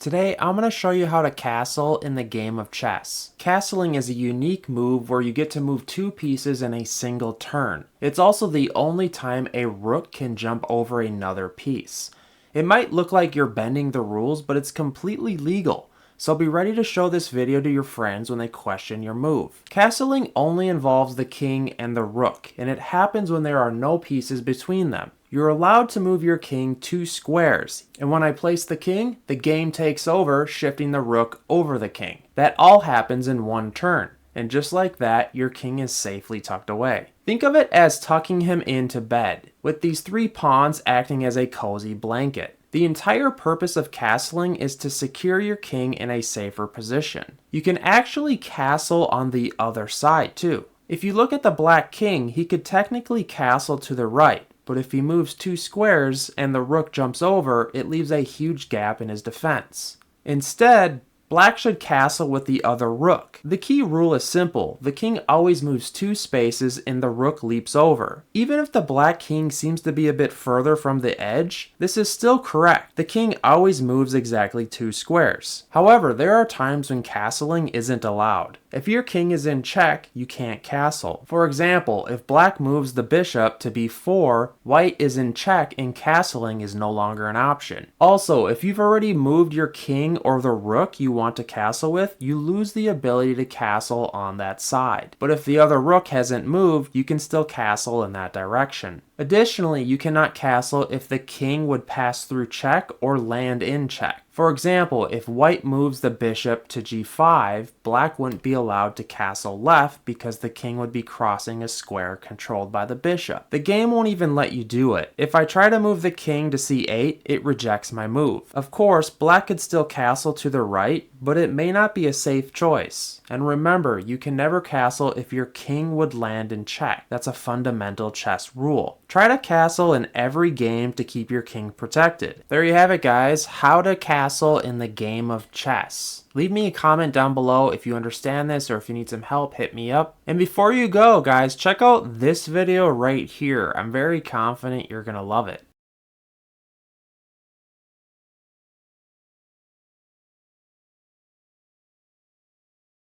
Today, I'm going to show you how to castle in the game of chess. Castling is a unique move where you get to move two pieces in a single turn. It's also the only time a rook can jump over another piece. It might look like you're bending the rules, but it's completely legal. So be ready to show this video to your friends when they question your move. Castling only involves the king and the rook, and it happens when there are no pieces between them. You're allowed to move your king 2 squares, and when I place the king, the game takes over, shifting the rook over the king. That all happens in one turn, and just like that, your king is safely tucked away. Think of it as tucking him into bed, with these 3 pawns acting as a cozy blanket. The entire purpose of castling is to secure your king in a safer position. You can actually castle on the other side too. If you look at the black king, he could technically castle to the right, but if he moves 2 squares and the rook jumps over, it leaves a huge gap in his defense. Instead, black should castle with the other rook. The key rule is simple. The king always moves 2 spaces and the rook leaps over. Even if the black king seems to be a bit further from the edge, this is still correct. The king always moves exactly 2 squares. However, there are times when castling isn't allowed. If your king is in check, you can't castle. For example, if black moves the bishop to b4, white is in check and castling is no longer an option. Also, if you've already moved your king or the rook you want to castle with, you lose the ability to castle on that side. But if the other rook hasn't moved, you can still castle in that direction. Additionally, you cannot castle if the king would pass through check or land in check. For example, if white moves the bishop to g5, black wouldn't be allowed to castle left because the king would be crossing a square controlled by the bishop. The game won't even let you do it. If I try to move the king to c8, it rejects my move. Of course, black could still castle to the right, but it may not be a safe choice. And remember, you can never castle if your king would land in check. That's a fundamental chess rule. Try to castle in every game to keep your king protected. There you have it, guys. How to castle in the game of chess. Leave me a comment down below if you understand this, or if you need some help, hit me up. And before you go, guys, check out this video right here. I'm very confident you're gonna love it.